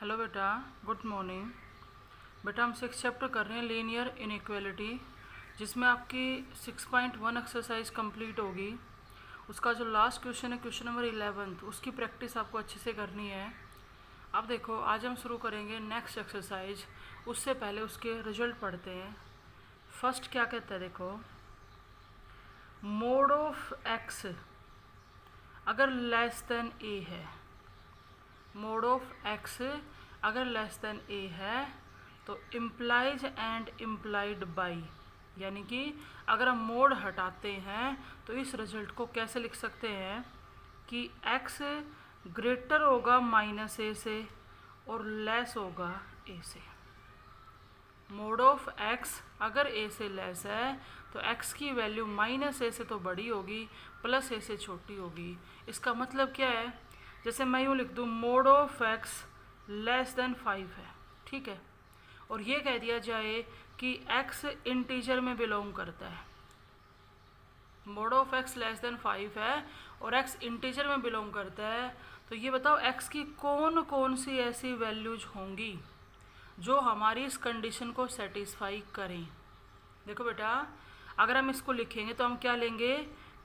Hello बेटा, good morning. बेटा हम 6 चैप्टर कर रहे हैं लीनियर इनइक्वालिटी, जिसमें आपकी 6.1 एक्सरसाइज कंप्लीट होगी। उसका जो लास्ट क्वेश्चन है, क्वेश्चन नंबर 11, उसकी प्रैक्टिस आपको अच्छे से करनी है। अब देखो, आज हम शुरू करेंगे नेक्स्ट एक्सरसाइज। उससे पहले उसके रिजल्ट पढ़ते हैं। फर्स्ट क्या कहता है, देखो, मोड ऑफ एक्स अगर लेस देन ए है, मोड ऑफ एक्स अगर लेस देन ए है तो इम्प्लाइज एंड इम्प्लाइड बाई, यानी कि अगर हम मोड हटाते हैं तो इस रिजल्ट को कैसे लिख सकते हैं कि x ग्रेटर होगा माइनस ए से और लेस होगा ए से। मोड ऑफ x अगर a से लेस है तो x की वैल्यू माइनस ए से तो बड़ी होगी, प्लस ए से छोटी होगी। इसका मतलब क्या है, जैसे मैं यूँ लिख दूँ, mode of x less than 5 है, ठीक है, और ये कह दिया जाए कि x इंटीजर में बिलोंग करता है। Mod of x less than 5 है और x इंटीजर में बिलोंग करता है, तो ये बताओ x की कौन कौन सी ऐसी वैल्यूज होंगी जो हमारी इस कंडीशन को सेटिस्फाई करें। देखो बेटा, अगर हम इसको लिखेंगे तो हम क्या लेंगे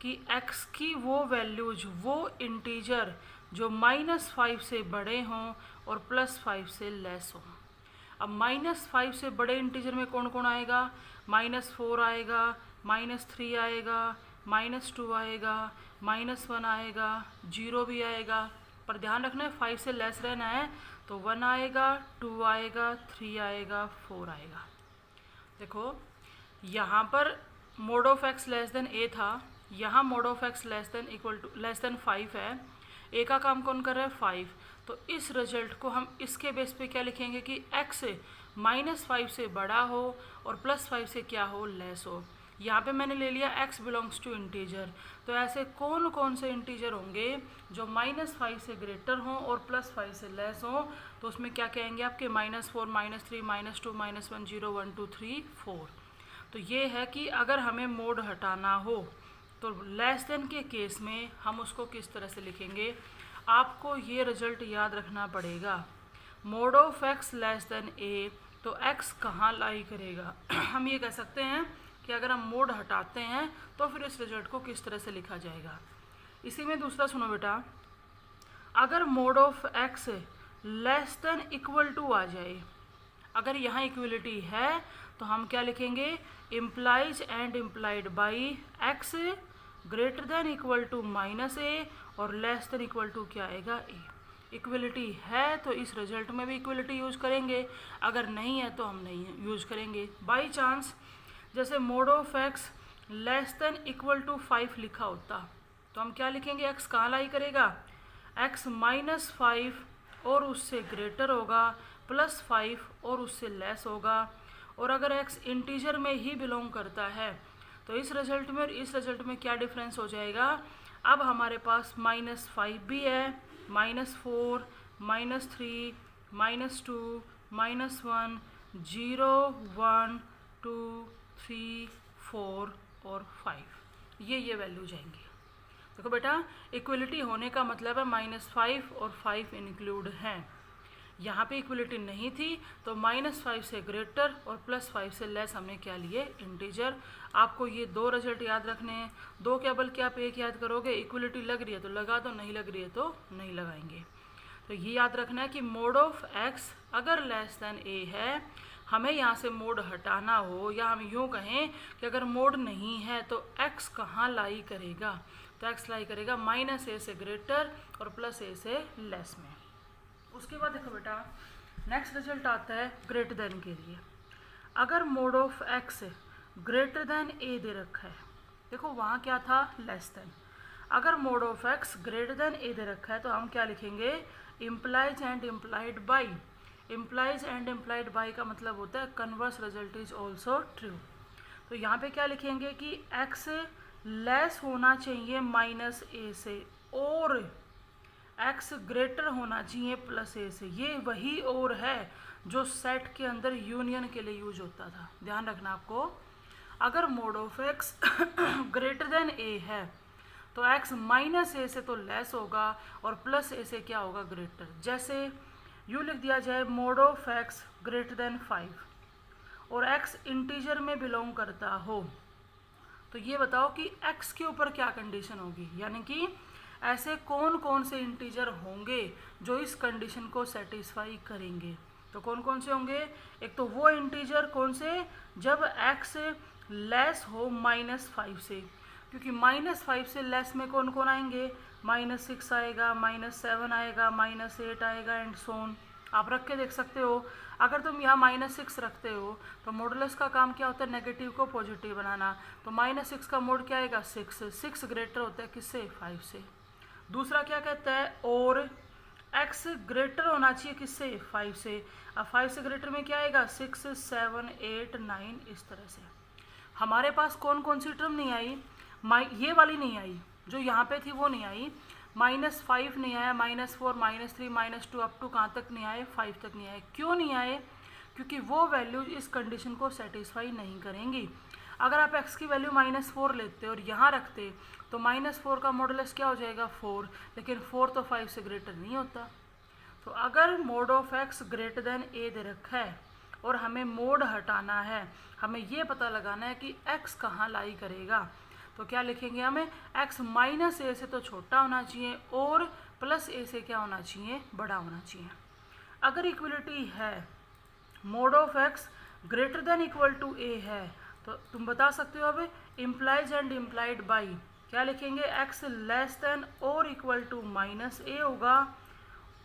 कि x की वो वैल्यूज, वो इंटीजर जो -5 से बड़े हों और +5 से लेस हों। अब -5 से बड़े इंटीजर में कौन कौन आएगा, -4 आएगा, -3 आएगा, -2 आएगा, -1 आएगा, 0 भी आएगा। पर ध्यान रखना है 5 से लेस रहना है, तो 1 आएगा, 2 आएगा, 3 आएगा, 4 आएगा। देखो, यहाँ पर mod of x less than a था, यहाँ mod of x less than 5 है। ए का काम कौन कर रहा है, 5। तो इस रिजल्ट को हम इसके बेस पे क्या लिखेंगे कि x -5 से बड़ा हो और +5 से क्या हो, लेस हो। यहाँ पे मैंने ले लिया x बिलोंग्स टू इंटीजर, तो ऐसे कौन कौन से इंटीजर होंगे जो -5 से ग्रेटर हों और +5 से लेस हों, तो उसमें क्या कहेंगे आपके -4, -3, -2, -1, 0, 1, 2, 3, 4। तो ये है कि अगर हमें मोड हटाना हो तो लेस देन के केस में हम उसको किस तरह से लिखेंगे। आपको ये रिजल्ट याद रखना पड़ेगा। Mod of x less than a, तो एक्स कहाँ लाई करेगा। हम ये कह सकते हैं कि अगर हम मोड हटाते हैं तो फिर इस रिजल्ट को किस तरह से लिखा जाएगा। इसी में दूसरा सुनो बेटा, अगर mod of x less than equal to आ जाए, अगर यहाँ इक्वलिटी है तो हम क्या लिखेंगे, implies and implied by x greater than equal to -a और लेस देन इक्वल टू क्या आएगा, a। इक्वलिटी है तो इस रिजल्ट में भी इक्वलिटी यूज करेंगे, अगर नहीं है तो हम नहीं यूज करेंगे। बाई चांस जैसे mod of x less than equal to 5 लिखा होता तो हम क्या लिखेंगे, x कहाँ लाई करेगा, x -5 और उससे ग्रेटर होगा, +5 और उससे लेस होगा। और अगर x इंटीजर में ही बिलोंग करता है तो इस रिजल्ट में और इस रिजल्ट में क्या डिफरेंस हो जाएगा। अब हमारे पास -5 भी है, -4, -3, -2, -1, 0, 1, 2, 3, 4 और 5, ये वैल्यू जाएंगी। देखो बेटा, इक्वलिटी होने का मतलब है -5 और 5 इंक्लूड हैं। यहाँ पे इक्वलिटी नहीं थी तो -5 से ग्रेटर और +5 से लेस हमने क्या लिए, इंटीजर। आपको ये दो रिजल्ट याद रखने हैं, दो क्या बल्कि आप एक याद करोगे। इक्वलिटी लग रही है तो लगा दो, नहीं लग रही है तो नहीं लगाएंगे। तो ये याद रखना है कि मोड ऑफ एक्स अगर लेस देन ए है, हमें यहाँ से मोड हटाना हो, या हम यूँ कहें कि अगर मोड नहीं है तो x कहाँ लाई करेगा, तो x लाई करेगा -a से ग्रेटर और +a से लेस में। उसके बाद देखो बेटा, नेक्स्ट रिजल्ट आता है ग्रेटर देन के लिए। अगर mod of x greater than a दे रखा है, देखो वहाँ क्या था, लेस देन। अगर mod of x greater than a दे रखा है तो हम क्या लिखेंगे, implies and implied by. Implies and implied by का मतलब होता है converse result is also true. तो यहाँ पे क्या लिखेंगे कि एक्स लेस होना चाहिए -a से और x ग्रेटर होना चाहिए +a से। ये वही और है जो सेट के अंदर यूनियन के लिए यूज होता था। ध्यान रखना आपको, अगर mod of x greater then a है तो x -a से तो लेस होगा और +a से क्या होगा, ग्रेटर। जैसे यूँ लिख दिया जाए mode of x greater then 5 और एक्स इंटीजर में बिलोंग करता हो, तो ये बताओ कि x के ऊपर क्या कंडीशन होगी, यानी कि ऐसे कौन कौन से इंटीजर होंगे जो इस कंडीशन को सेटिस्फाई करेंगे। तो कौन कौन से होंगे, एक तो वो इंटीजर कौन से जब x लेस हो -5 से, क्योंकि -5 से लेस में कौन कौन आएंगे, -6 आएगा, -7 आएगा, -8 आएगा एंड सोन। आप रख के देख सकते हो। अगर तुम यहाँ -6 रखते हो तो मॉडुलस का काम क्या होता है, नेगेटिव को पॉजिटिव बनाना। तो -6 का मोड क्या आएगा, 6 ग्रेटर होता है किससे, 5 से। दूसरा क्या कहता है, और x ग्रेटर होना चाहिए किससे, 5 से। अब 5 से ग्रेटर में क्या आएगा, 6, 7, 8, 9, इस तरह से। हमारे पास कौन कौन सी टर्म नहीं आई, ये वाली नहीं आई, जो यहाँ पे थी वो नहीं आई, -5 नहीं आया, -4, -3, -2 अप टू कहाँ तक नहीं आए, 5 तक नहीं आए। क्यों नहीं आए, क्योंकि वो वैल्यूज इस कंडीशन को सेटिस्फाई नहीं करेंगी। अगर आप x की वैल्यू -4 लेते और यहाँ रखते तो -4 का मॉडुलस क्या हो जाएगा, 4, लेकिन 4 तो 5 से ग्रेटर नहीं होता। तो अगर mod of x greater then a दे रखा है और हमें मोड हटाना है, हमें ये पता लगाना है कि x कहाँ लाई करेगा, तो क्या लिखेंगे हमें, x -a से तो छोटा होना चाहिए और +a से क्या होना चाहिए, बड़ा होना चाहिए। अगर इक्वलिटी है, mod of x greater than equal to a है, तो तुम बता सकते हो अब इम्प्लाइज एंड इम्प्लाइड बाई क्या लिखेंगे, x लेस देन और इक्वल टू -a होगा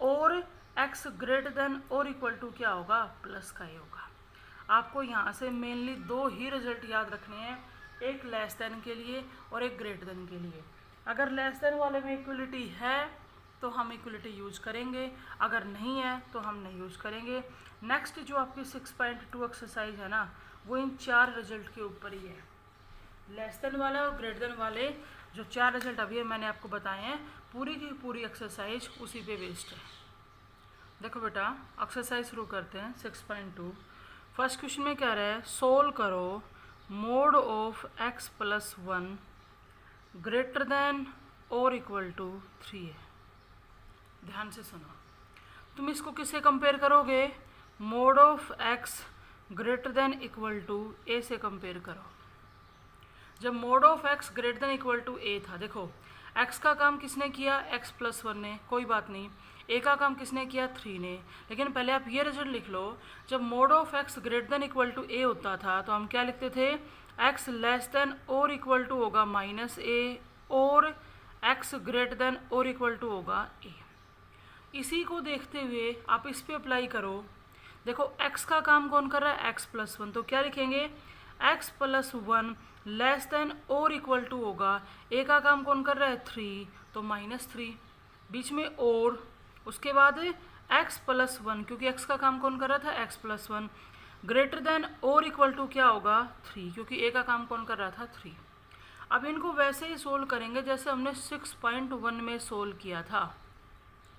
और x ग्रेटर देन और इक्वल टू क्या होगा, प्लस का a होगा। आपको यहाँ से मेनली दो ही रिजल्ट याद रखने हैं, एक लेस देन के लिए और एक ग्रेटर देन के लिए। अगर लेस देन वाले में इक्वलिटी है तो हम इक्वलिटी यूज करेंगे, अगर नहीं है तो हम नहीं यूज करेंगे। नेक्स्ट जो आपकी 6.2 एक्सरसाइज है ना, वो इन 4 रिजल्ट के ऊपर ही है। लेस देन वाला और ग्रेटर देन वाले जो 4 रिजल्ट अभी मैंने आपको बताए हैं, पूरी की पूरी एक्सरसाइज उसी पे बेस्ड है। देखो बेटा, एक्सरसाइज शुरू करते हैं 6.2। फर्स्ट क्वेश्चन में कह रहा है सोल्व करो mode of x + 1 greater than और इक्वल टू 3 है। ध्यान से सुनो, तुम इसको किससे कंपेयर करोगे, mod of x greater than equal to a से कंपेयर करो। जब mod of x greater than equal to a था, देखो x का काम किसने किया, x + 1 ने, कोई बात नहीं। a का काम किसने किया, 3 ने। लेकिन पहले आप ये रिजल्ट लिख लो, जब mod of x greater than equal to a होता था तो हम क्या लिखते थे, x लेस देन और इक्वल टू होगा -a और x ग्रेटर देन और इक्वल टू होगा a। इसी को देखते हुए आप इस पे अप्लाई करो। देखो x का काम कौन कर रहा है, x + 1, तो क्या लिखेंगे, x + 1 लेस देन और इक्वल टू होगा, a का काम कौन कर रहा है, 3, तो -3 बीच में और, उसके बाद x + 1, क्योंकि x का काम कौन कर रहा था, x + 1 ग्रेटर देन और इक्वल टू क्या होगा, 3, क्योंकि a का काम कौन कर रहा था, 3। अब इनको वैसे ही सोल्व करेंगे जैसे हमने 6.1 में सोल्व किया था।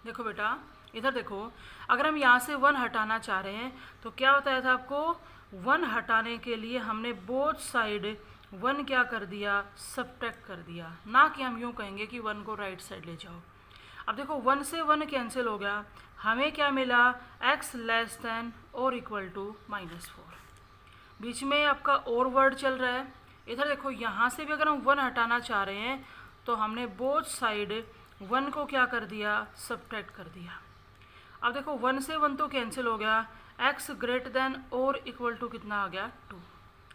देखो बेटा, इधर देखो, अगर हम यहाँ से 1 हटाना चाह रहे हैं तो क्या बताया था आपको, 1 हटाने के लिए हमने बोथ साइड 1 क्या कर दिया, सब्ट्रैक्ट कर दिया, ना कि हम यूँ कहेंगे कि 1 को राइट साइड ले जाओ। अब देखो 1 से 1 कैंसिल हो गया, हमें क्या मिला, x लेस देन और इक्वल टू -4। बीच में आपका और वर्ड चल रहा है। इधर देखो, यहाँ से भी अगर हम 1 हटाना चाह रहे हैं तो हमने बोथ साइड 1 को क्या कर दिया, सब्ट्रैक्ट कर दिया। अब देखो 1 से 1 तो कैंसिल हो गया, x ग्रेटर देन और इक्वल टू कितना आ गया, 2।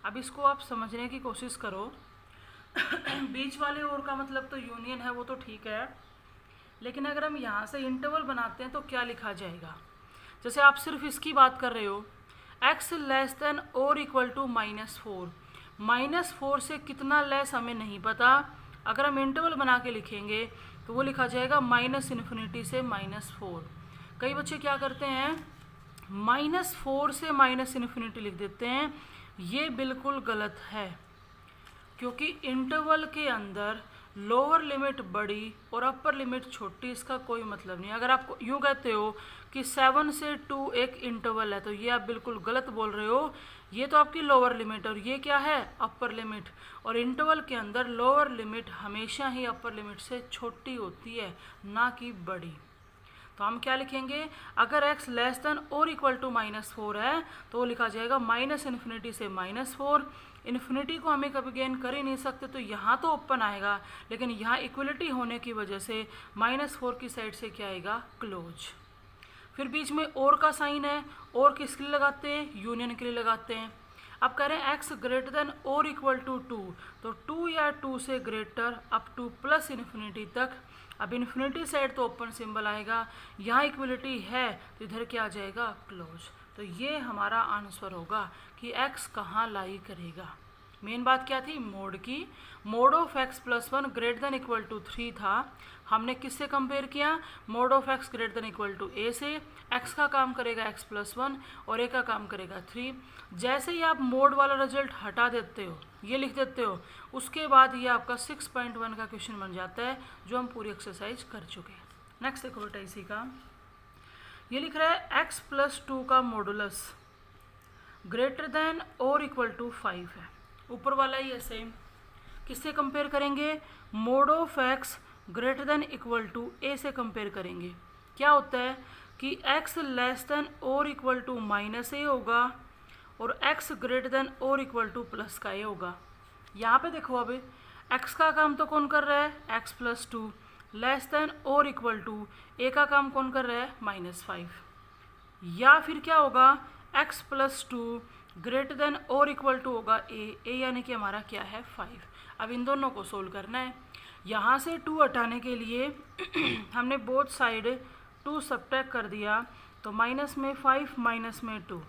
अब इसको आप समझने की कोशिश करो। बीच वाले और का मतलब तो यूनियन है, वो तो ठीक है, लेकिन अगर हम यहाँ से इंटरवल बनाते हैं तो क्या लिखा जाएगा, जैसे आप सिर्फ इसकी बात कर रहे हो, x लेस देन और इक्वल टू -4, -4 से कितना लेस हमें नहीं पता। अगर हम इंटरवल बना के लिखेंगे तो वो लिखा जाएगा -∞ से -4। कई बच्चे क्या करते हैं, -4 से -∞ लिख देते हैं, ये बिल्कुल गलत है, क्योंकि इंटरवल के अंदर लोअर लिमिट बड़ी और अपर लिमिट छोटी, इसका कोई मतलब नहीं। अगर आप यूँ कहते हो कि 7 से 2 एक इंटरवल है, तो ये आप बिल्कुल गलत बोल रहे हो। ये तो आपकी लोअर लिमिट और ये क्या है, अपर लिमिट, और इंटरवल के अंदर लोअर लिमिट हमेशा ही अपर लिमिट से छोटी होती है, ना कि बड़ी। तो हम क्या लिखेंगे, अगर x लेस देन और इक्वल टू -4 है तो वो लिखा जाएगा -∞ से -4। इन्फिनिटी को हमें कभी गेन कर ही नहीं सकते, तो यहाँ तो ओपन आएगा, लेकिन यहाँ इक्वलिटी होने की वजह से -4 की साइड से क्या आएगा, क्लोज। फिर बीच में और का साइन है, और किसके लिए लगाते हैं, यूनियन के लिए लगाते हैं। अब कह रहे हैं x ग्रेटर देन और इक्वल टू 2, तो 2 या 2 से greater up to plus infinity तक। अब इन्फिनिटी साइड तो ओपन सिंबल आएगा, यहाँ इक्वलिटी है तो इधर क्या आ जाएगा, क्लोज। तो ये हमारा आंसर होगा कि x कहाँ लाई करेगा। मेन बात क्या थी, मोड की। Mod of x+1 greater than equal to 3 था, हमने किससे कंपेयर किया, mod of x greater than equal to a से। x का काम करेगा x+1 और a का काम करेगा 3। जैसे ही आप मोड वाला रिजल्ट हटा देते हो, ये लिख देते हो, उसके बाद ये आपका 6.1 का क्वेश्चन बन जाता है, जो हम पूरी एक्सरसाइज कर चुके हैं। नेक्स्ट देखो बेटा, इसी का ये लिख रहा है x+2 का मॉडुलस ग्रेटर देन और इक्वल टू 5 है। ऊपर वाला ही है सेम, किससे कंपेयर करेंगे, mod of x greater than equal to a से कंपेयर करेंगे। क्या होता है कि x लेस देन और इक्वल टू -a होगा और x ग्रेटर देन और इक्वल टू प्लस का a होगा। यहाँ पे देखो, अभी x का काम तो कौन कर रहा है, x+2 लेस देन और इक्वल टू a का काम कौन कर रहा है, -5। या फिर क्या होगा, x+2 ग्रेटर देन और इक्वल टू होगा a यानी कि हमारा क्या है, 5। अब इन दोनों को सोल्व करना है। यहाँ से 2 हटाने के लिए हमने बोथ साइड 2 सब्ट्रैक्ट कर दिया, तो माइनस में 5 माइनस में 2,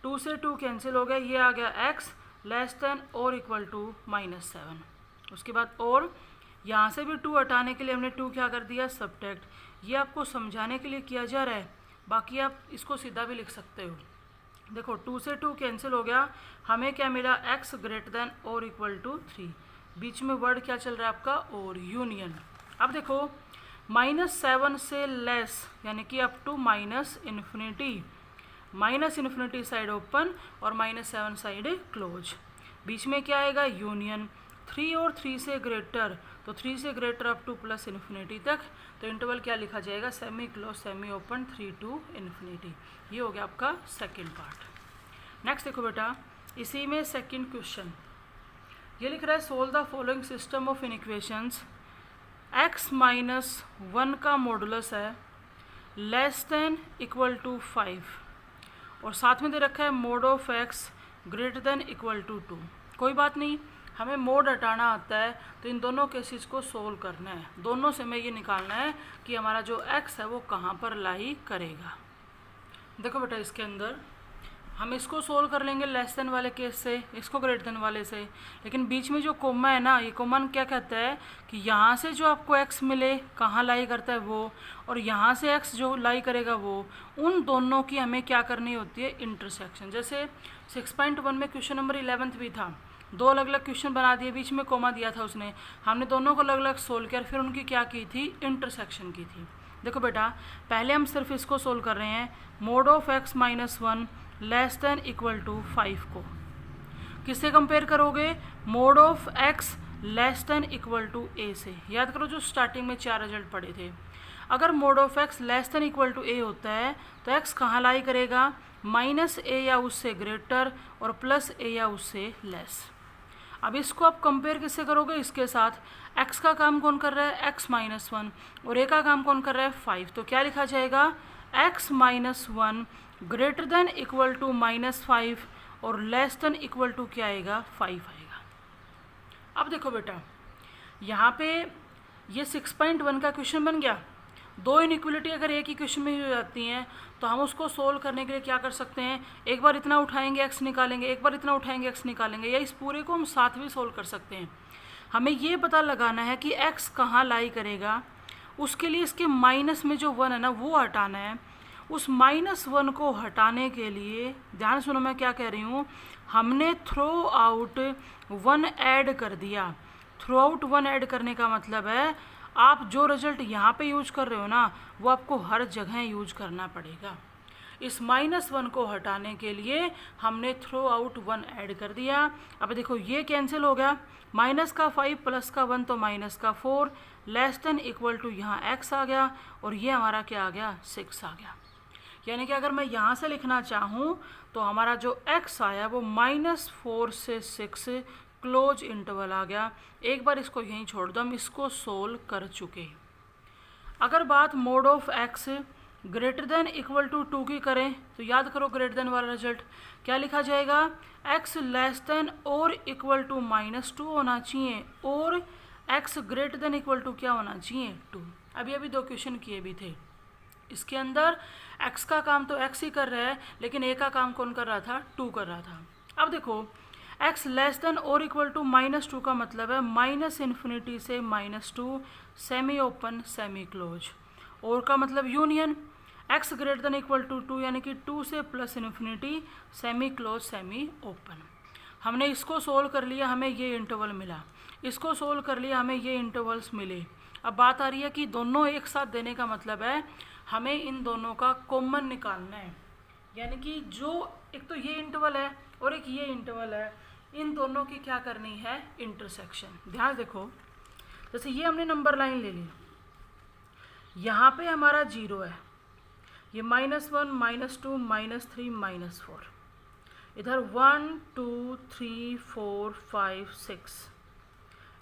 2 से 2 कैंसिल हो गया, ये आ गया x लेस देन और इक्वल टू -7। उसके बाद और यहाँ से भी 2 हटाने के लिए हमने 2 क्या कर दिया, सब्ट्रैक्ट। ये आपको समझाने के लिए किया जा रहा है, बाकी आप इसको सीधा भी लिख सकते हो। देखो 2 से 2 कैंसिल हो गया, हमें क्या मिला, x ग्रेटर देन और इक्वल टू 3। बीच में वर्ड क्या चल रहा है आपका, और यूनियन। अब देखो -7 से लेस यानी कि अप टू -∞ साइड ओपन और -7 साइड क्लोज। बीच में क्या आएगा, यूनियन। 3 और 3 से ग्रेटर, तो 3 से greater up to plus infinity तक, तो इंटरवल क्या लिखा जाएगा, semi close semi open 3 to infinity. ये हो गया आपका सेकंड पार्ट। नेक्स्ट देखो बेटा, इसी में सेकंड क्वेश्चन ये लिख रहा है, solve the following system of inequations. x-1 का मॉडुलस है लेस देन इक्वल टू 5 और साथ में दे रखा है mod of x greater than equal to 2। कोई बात नहीं, हमें मोड हटाना आता है, तो इन दोनों केसेस को सोल्व करना है। दोनों से हमें ये निकालना है कि हमारा जो x है वो कहाँ पर लाई करेगा। देखो बेटा, इसके अंदर हम इसको सोल्व कर लेंगे लेस देन वाले केस से, इसको ग्रेटर देन वाले से, लेकिन बीच में जो कोमा है ना, ये कोमा क्या कहता है कि यहाँ से जो आपको x मिले कहाँ लाई करता है वो, और यहाँ से x जो लाई करेगा वो, उन दोनों की हमें क्या करनी होती है, इंटरसेक्शन। जैसे 6.1 में क्वेश्चन नंबर 11 भी था, 2 अलग अलग क्वेश्चन बना दिए, बीच में कोमा दिया था उसने, हमने दोनों को अलग अलग सोल्व किया, फिर उनकी क्या की थी, इंटरसेक्शन की थी। देखो बेटा, पहले हम सिर्फ इसको सोल्व कर रहे हैं, mod of x-1 less than equal to 5 को किससे कंपेयर करोगे, mod of x less than equal to a से। याद करो जो स्टार्टिंग में 4 रिजल्ट पड़े थे। अगर mod of x less than equal to a होता है तो x कहाँ लाई करेगा, -a या उससे ग्रेटर और +a या उससे लेस। अब इसको आप कंपेयर किससे करोगे, इसके साथ। x का काम कौन कर रहा है, x-1, और a का काम कौन कर रहा है, 5। तो क्या लिखा जाएगा, x-1 greater than equal to -5 और लेस देन इक्वल टू क्या आएगा, 5 आएगा। अब देखो बेटा, यहाँ पे ये 6.1 का क्वेश्चन बन गया। 2 इनइक्वलिटी अगर एक ही क्वेश्चन में हो जाती हैं तो हम उसको सोल्व करने के लिए क्या कर सकते हैं, एक बार इतना उठाएंगे x निकालेंगे, एक बार इतना उठाएंगे x निकालेंगे, या इस पूरे को हम साथ भी सोल्व कर सकते हैं। हमें ये पता लगाना है कि x कहाँ लाई करेगा, उसके लिए इसके माइनस में जो 1 है ना वो हटाना है। उस -1 को हटाने के लिए ध्यान सुनो मैं क्या कह रही हूँ, हमने थ्रो आउट 1 ऐड कर दिया। थ्रो आउट 1 ऐड करने का मतलब है आप जो रिजल्ट यहाँ पे यूज कर रहे हो ना वो आपको हर जगह यूज करना पड़ेगा। इस -1 को हटाने के लिए हमने थ्रो आउट 1 ऐड कर दिया। अब देखो ये कैंसिल हो गया, माइनस का 5 प्लस का 1 तो माइनस का 4, लेस देन इक्वल टू यहाँ x आ गया और ये हमारा क्या आ गया 6 आ गया। यानी कि अगर मैं यहाँ से लिखना चाहूँ तो हमारा जो x आया वो -4 से 6 क्लोज इंटरवल आ गया। एक बार इसको यहीं छोड़ दो, हम इसको सोल्व कर चुके। अगर बात mod of x greater than equal to 2 की करें तो याद करो ग्रेटर देन वाला रिजल्ट क्या लिखा जाएगा, x लेस देन और इक्वल टू -2 होना चाहिए और x greater than equal to क्या होना चाहिए 2। अभी दो क्वेश्चन किए भी थे, इसके अंदर x का काम तो x ही कर रहा है लेकिन a का काम कौन कर रहा था, 2 कर रहा था। अब देखो x लेस देन और इक्वल टू -2 का मतलब है -∞ से -2 सेमी ओपन सेमी क्लोज, और का मतलब union. x greater than equal to 2 यानी कि 2 से +∞ सेमी क्लोज सेमी ओपन। हमने इसको सोल्व कर लिया, हमें ये इंटरवल मिला, इसको सोल्व कर लिया, हमें ये इंटरवल्स मिले। अब बात आ रही है कि दोनों एक साथ देने का मतलब है हमें इन दोनों का कॉमन निकालना है, यानी कि जो एक तो ये इंटरवल है और एक ये इंटरवल है, इन दोनों की क्या करनी है, इंटरसेक्शन। ध्यान देखो, जैसे ये हमने नंबर लाइन ले ली, यहाँ पे हमारा 0 है, ये -1 -2 -3 -4, इधर 1 2 3 4 5 6,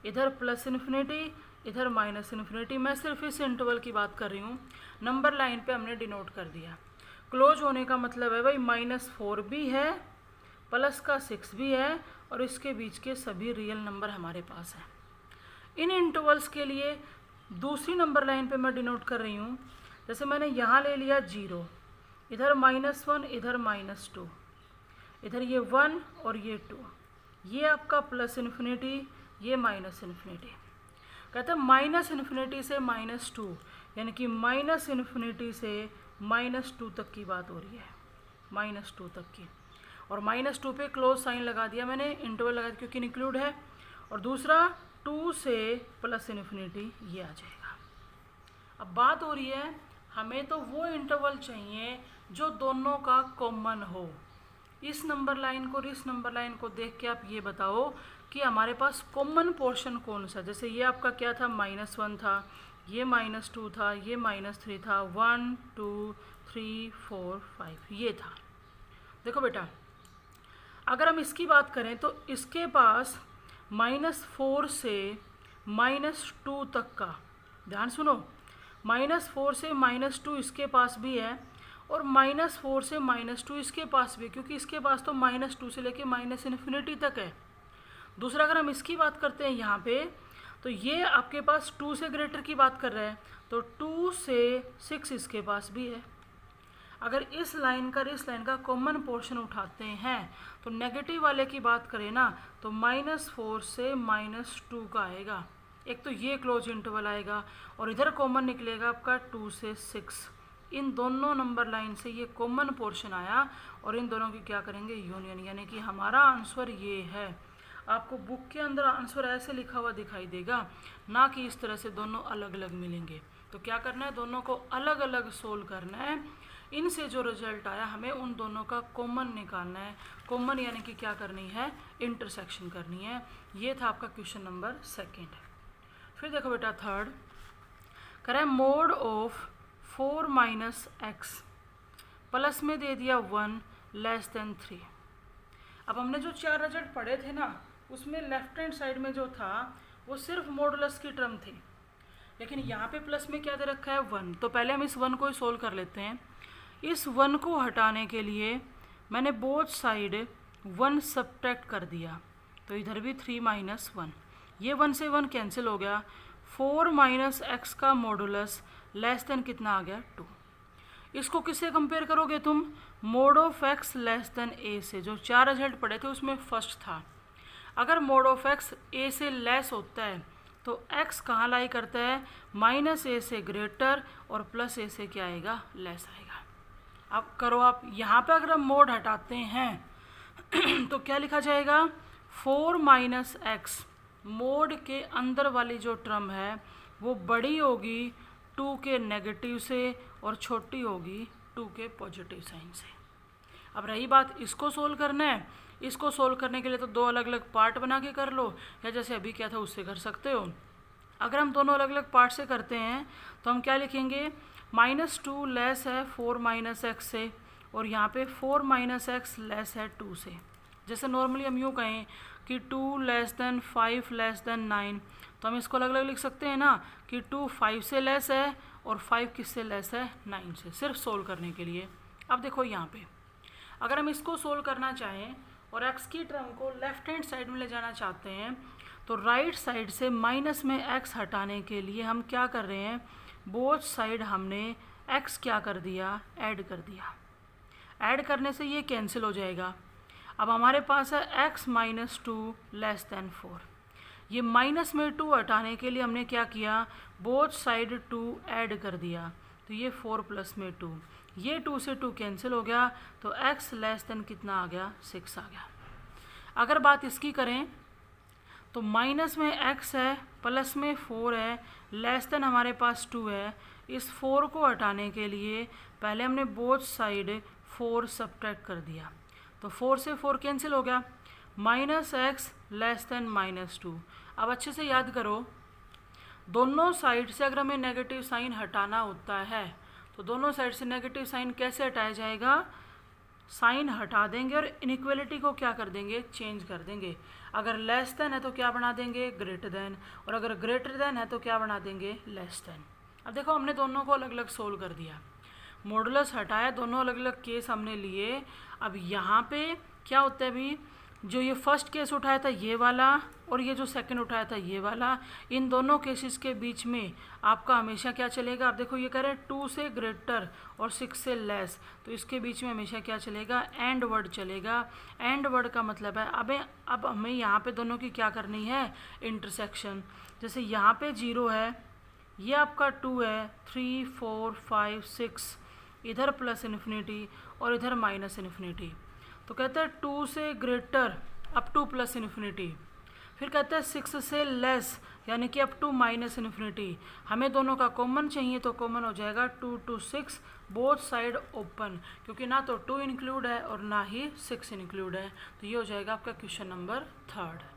इधर +∞, इधर -∞। मैं सिर्फ इस इंटरवल की बात कर रही हूँ, नंबर लाइन पे हमने डिनोट कर दिया। क्लोज होने का मतलब है भाई -4 भी है, प्लस का 6 भी है और इसके बीच के सभी रियल नंबर हमारे पास हैं। इन इंटरवल्स के लिए दूसरी नंबर लाइन पे मैं डिनोट कर रही हूँ, जैसे मैंने यहाँ ले लिया 0, इधर -1, इधर -2, इधर ये 1 और ये 2, ये आपका +∞, ये -∞। कहते हैं -∞ से -2 यानी कि -∞ से -2 तक की बात हो रही है, -2 तक की, और -2 पे क्लोज साइन लगा दिया मैंने, इंटरवल लगा दिया क्योंकि इंक्लूड है, और दूसरा 2 से +∞ ये आ जाएगा। अब बात हो रही है हमें तो वो इंटरवल चाहिए जो दोनों का कॉमन हो। इस नंबर लाइन को और इस नंबर लाइन को देख के आप ये बताओ कि हमारे पास कॉमन पोर्शन कौन सा। जैसे ये आपका क्या था, -1 था, ये -2 था, ये -3 था, 1 2 3 4 5 ये था। देखो बेटा, अगर हम इसकी बात करें तो इसके पास -4 से -2 तक का, ध्यान सुनो, -4 से -2 इसके पास भी है और -4 से -2 इसके पास भी, क्योंकि इसके पास तो -2 से लेके -∞ तक है। दूसरा अगर हम इसकी बात करते हैं यहाँ पे, तो ये आपके पास 2 से ग्रेटर की बात कर रहा है, तो 2 से 6 इसके पास भी है। अगर इस लाइन का कॉमन पोर्शन उठाते हैं तो नेगेटिव वाले की बात करें ना तो -4 से -2 का आएगा, एक तो ये क्लोज इंटरवल आएगा और इधर कॉमन निकलेगा आपका 2 से 6। इन दोनों नंबर लाइन से ये कॉमन पोर्शन आया और इन दोनों की क्या करेंगे, यूनियन, यानी कि हमारा आंसर ये है। आपको बुक के अंदर आंसर ऐसे लिखा हुआ दिखाई देगा, ना कि इस तरह से दोनों अलग अलग मिलेंगे। तो क्या करना है, दोनों को अलग अलग सोल्व करना है, इनसे जो रिजल्ट आया हमें उन दोनों का कॉमन निकालना है। कॉमन यानी कि क्या करनी है, इंटरसेक्शन करनी है। ये था आपका क्वेश्चन नंबर 2। फिर देखो बेटा थर्ड, करें मोड ऑफ 4 - x, प्लस में दे दिया 1 < 3। अब हमने जो 4 रिजल्ट पढ़े थे ना, उसमें लेफ्ट हैंड साइड में जो था वो सिर्फ मॉडुलस की टर्म थी, लेकिन यहाँ पे प्लस में क्या दे रखा है, 1। तो पहले हम इस 1 को ही सोल्व कर लेते हैं। इस 1 को हटाने के लिए मैंने बोथ साइड 1 सब्ट्रैक्ट कर दिया, तो इधर भी 3 - 1, ये 1 से 1 कैंसिल हो गया। 4 - x का मॉडुलस < कितना आ गया, 2। इसको किससे कंपेयर करोगे तुम, मोड ऑफ x a से, जो 4 रिजल्ट पढ़े थे उसमें फर्स्ट था। अगर मोड ऑफ x a से लेस होता है तो x कहाँ लाई करता है, -a से ग्रेटर और +a से क्या आएगा, लेस आएगा। अब करो आप, यहाँ पे अगर हम मोड हटाते हैं तो क्या लिखा जाएगा, 4 - x, मोड के अंदर वाली जो टर्म है वो बड़ी होगी 2 के नेगेटिव से और छोटी होगी 2 के पॉजिटिव साइन से। अब रही बात इसको सोल्व करना है, इसको सोल्व करने के लिए तो दो अलग अलग पार्ट बना के कर लो, या जैसे अभी क्या था उससे कर सकते हो। अगर हम दोनों अलग अलग पार्ट से करते हैं तो हम क्या लिखेंगे, -2 लेस है 4 माइनस एक्स से, और यहाँ पे 4 माइनस एक्स लेस है 2 से। जैसे नॉर्मली हम यूँ कहें कि 2 लेस देन 5 लेस देन 9, तो हम इसको अलग अलग लिख सकते हैं ना कि 2 5 से लेस है और 5 किससे लेस है, 9 से, सिर्फ सोल्व करने के लिए। अब देखो यहाँ पे अगर हम इसको सोल्व करना चाहें और x की टर्म को लेफ्ट हैंड साइड में ले जाना चाहते हैं, तो राइट साइड से माइनस में x हटाने के लिए हम क्या कर रहे हैं, बोथ साइड हमने x क्या कर दिया, ऐड कर दिया। ऐड करने से ये कैंसिल हो जाएगा। अब हमारे पास है x माइनस 2 लेस देन 4। ये माइनस में 2 हटाने के लिए हमने क्या किया, बोथ साइड 2 ऐड कर दिया, तो ये 4 प्लस में 2, ये 2 से 2 कैंसिल हो गया, तो x लेस देन कितना आ गया, 6 आ गया। अगर बात इसकी करें तो माइनस में x है, प्लस में 4 है, लेस देन हमारे पास 2 है। इस 4 को हटाने के लिए पहले हमने बोथ साइड 4 सब्ट्रैक्ट कर दिया, तो 4 से 4 कैंसिल हो गया, -x लेस देन -2। अब अच्छे से याद करो, दोनों साइड से अगर हमें नेगेटिव साइन हटाना होता है तो दोनों साइड से नेगेटिव साइन कैसे हटाया जाएगा, साइन हटा देंगे और इनइक्वलिटी को क्या कर देंगे, चेंज कर देंगे। अगर लेस देन है तो क्या बना देंगे, ग्रेटर देन, और अगर ग्रेटर देन है तो क्या बना देंगे, लेस देन। अब देखो हमने दोनों को अलग अलग सोल्व कर दिया, मॉडुलस हटाया, दोनों अलग अलग केस हमने लिए। अब यहाँ पे क्या होता है, अभी जो ये फर्स्ट केस उठाया था ये वाला, और ये जो सेकंड उठाया था ये वाला, इन दोनों केसेस के बीच में आपका हमेशा क्या चलेगा, आप देखो ये कह रहे हैं 2 से ग्रेटर और 6 से लेस, तो इसके बीच में हमेशा क्या चलेगा, एंड वर्ड चलेगा। एंड वर्ड का मतलब है अब हमें यहाँ पे दोनों की क्या करनी है, इंटरसेक्शन। जैसे यहाँ पे 0 है, ये आपका 2 है, 3 4 5 6, इधर प्लस इन्फिनिटी और इधर माइनस इन्फिनिटी, तो कहते हैं 2 से greater up to plus infinity, फिर कहते हैं 6 से लेस यानी कि अप टू माइनस इन्फिनिटी। हमें दोनों का कॉमन चाहिए तो कॉमन हो जाएगा 2 to 6, बोथ साइड ओपन, क्योंकि ना तो 2 इंक्लूड है और ना ही 6 इंक्लूड है। तो ये हो जाएगा आपका क्वेश्चन नंबर 3।